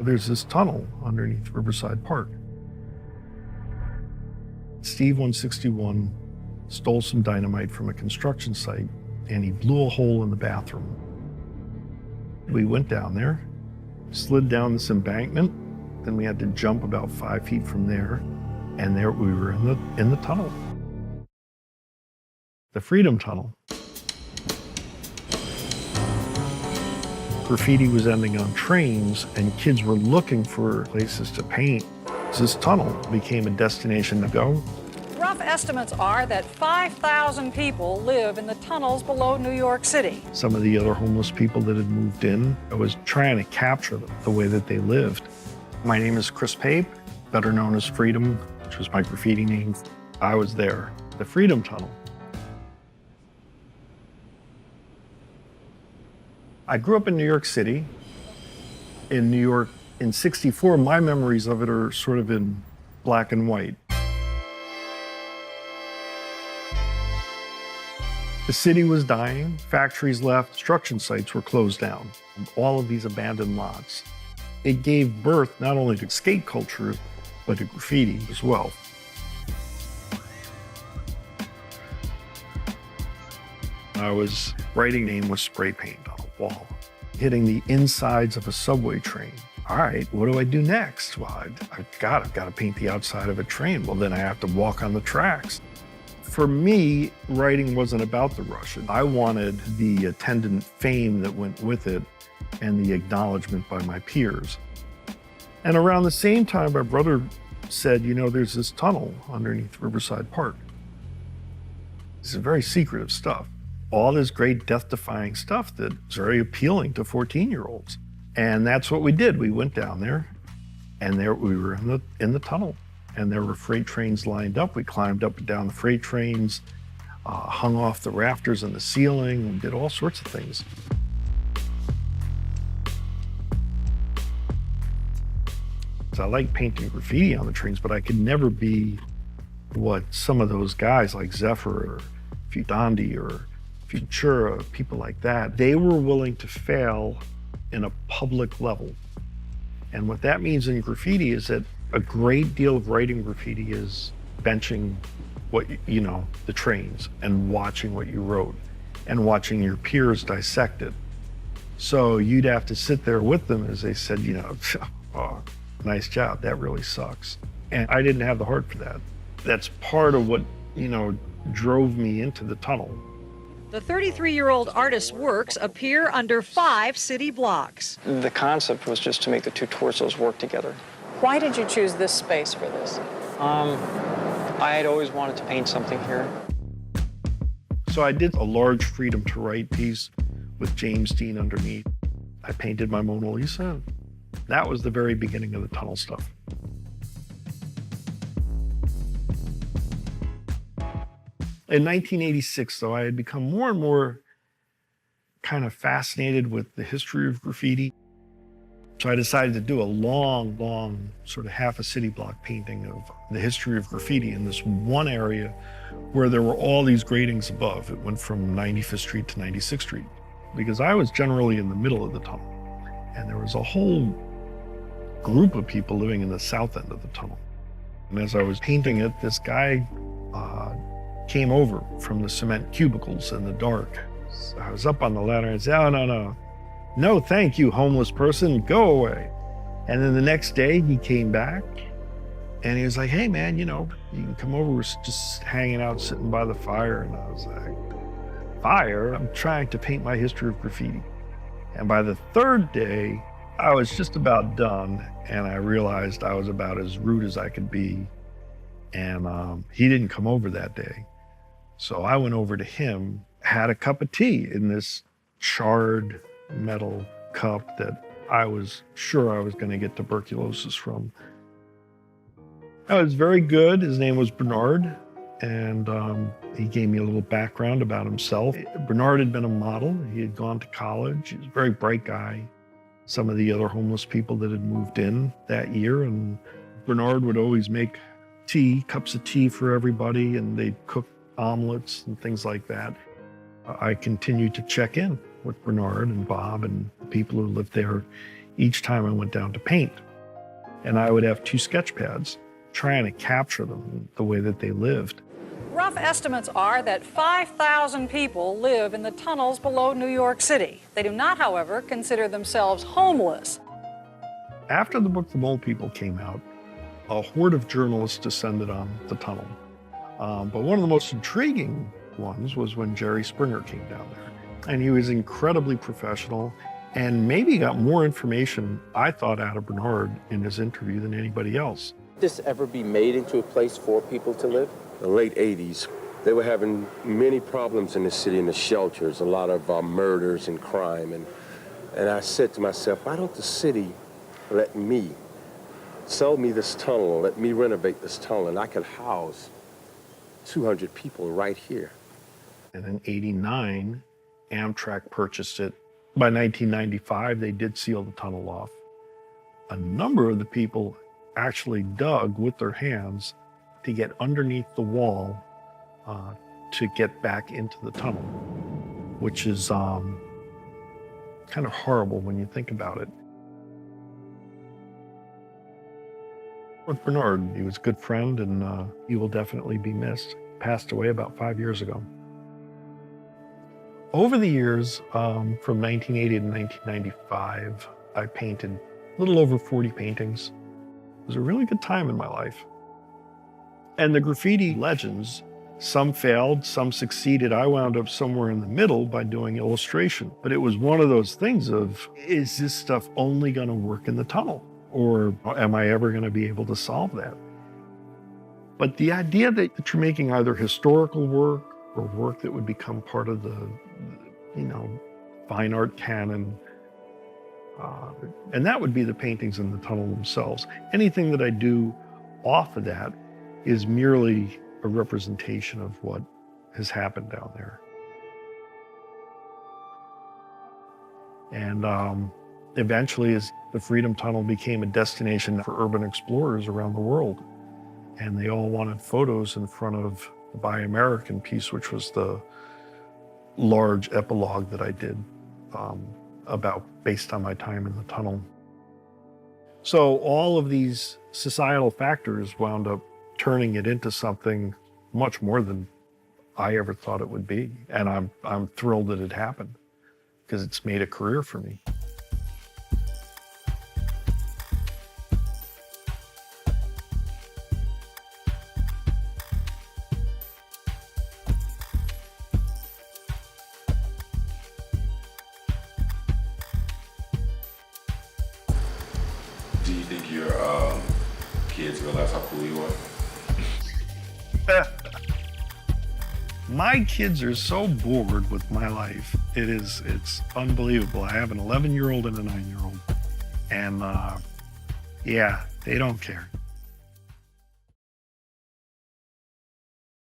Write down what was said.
There's this tunnel underneath Riverside Park. Steve 161 stole some dynamite from a construction site and he blew a hole in the bathroom. We went down there, slid down this embankment, then we had to jump about 5 feet from there, and there we were in the tunnel. The Freedom Tunnel. Graffiti was ending on trains and kids were looking for places to paint. This tunnel became a destination to go. Rough estimates are that 5,000 people live in the tunnels below New York City. Some of the other homeless people that had moved in, I was trying to capture them, the way that they lived. My name is Pape, better known as Freedom, which was my graffiti name. I was there, the Freedom Tunnel. I grew up in New York City. In New York, in '64, my memories of it are sort of in black and white. The city was dying, factories left, construction sites were closed down. All of these abandoned lots. It gave birth not only to skate culture, but to graffiti as well. I was writing name with spray paint on a wall, hitting the insides of a subway train. All right, what do I do next? Well, I've got to paint the outside of a train. Well, then I have to walk on the tracks. For me, writing wasn't about the rush. I wanted the attendant fame that went with it and the acknowledgement by my peers. And around the same time, my brother said, you know, there's this tunnel underneath Riverside Park. This is very secretive stuff. All this great death-defying stuff that's very appealing to 14-year-olds. And that's what we did. We went down there, and there we were in the tunnel. And there were freight trains lined up. We climbed up and down the freight trains, hung off the rafters in the ceiling, and did all sorts of things. So I like painting graffiti on the trains, but I could never be what some of those guys like Zephyr or Fudandi or Futura, people like that, they were willing to fail in a public level. And what that means in graffiti is that a great deal of writing graffiti is benching what, you know, the trains and watching what you wrote and watching your peers dissect it. So you'd have to sit there with them as they said, you know, oh, nice job, that really sucks. And I didn't have the heart for that. That's part of what, you know, drove me into the tunnel. The 33-year-old artist's works appear under 5 city blocks. The concept was just to make the two torsos work together. Why did you choose this space for this? I had always wanted to paint something here. So I did a large Freedom to Write piece with James Dean underneath. I painted my Mona Lisa. That was the very beginning of the tunnel stuff. In 1986, though, I had become more and more kind of fascinated with the history of graffiti. So I decided to do a long, sort of half a city block painting of the history of graffiti in this one area where there were all these gratings above. It went from 95th Street to 96th Street because I was generally in the middle of the tunnel. And there was a whole group of people living in the south end of the tunnel. And as I was painting it, this guy came over from the cement cubicles in the dark. So I was up on the ladder and said, oh, no, thank you, homeless person, go away. And then the next day he came back and he was like, hey man, you know, you can come over, we're just hanging out, sitting by the fire. And I was like, fire? I'm trying to paint my history of graffiti. And by the third day, I was just about done and I realized I was about as rude as I could be. And he didn't come over that day. So I went over to him, had a cup of tea in this charred metal cup that I was sure I was going to get tuberculosis from. It was very good. His name was Bernard, and he gave me a little background about himself. Bernard had been a model. He had gone to college. He was a very bright guy. Some of the other homeless people that had moved in that year, and Bernard would always make tea, cups of tea for everybody, and they'd cook omelets and things like that. I continued to check in with Bernard and Bob and the people who lived there each time I went down to paint. And I would have 2 sketch pads trying to capture them the way that they lived. Rough estimates are that 5,000 people live in the tunnels below New York City. They do not, however, consider themselves homeless. After the book The Mole People came out, a horde of journalists descended on the tunnel. But one of the most intriguing ones was when Jerry Springer came down there. And he was incredibly professional and maybe got more information, I thought, out of Bernard in his interview than anybody else. Did this ever be made into a place for people to live? The late 80s, they were having many problems in the city in the shelters, a lot of murders and crime. And I said to myself, why don't the city let me, sell me this tunnel, let me renovate this tunnel, and I could house 200 people right here. And in '89, Amtrak purchased it. By 1995, they did seal the tunnel off. A number of the people actually dug with their hands to get underneath the wall to get back into the tunnel, which is kind of horrible when you think about it. With Bernard, he was a good friend, and he will definitely be missed. Passed away about 5 years ago. Over the years, from 1980 to 1995, I painted a little over 40 paintings. It was a really good time in my life. And the graffiti legends, some failed, some succeeded. I wound up somewhere in the middle by doing illustration. But it was one of those things of, is this stuff only going to work in the tunnel? Or am I ever going to be able to solve that? But the idea that you're making either historical work or work that would become part of the, fine art canon, and that would be the paintings in the tunnel themselves. Anything that I do off of that is merely a representation of what has happened down there. And eventually, as the Freedom Tunnel became a destination for urban explorers around the world, and they all wanted photos in front of the Buy American piece, which was the large epilogue that I did based on my time in the tunnel. So all of these societal factors wound up turning it into something much more than I ever thought it would be. And I'm thrilled that it happened, because it's made a career for me. Do you think your kids realize how cool you are? My kids are so bored with my life. It's unbelievable. I have an 11-year-old and a 9-year-old. And yeah, they don't care.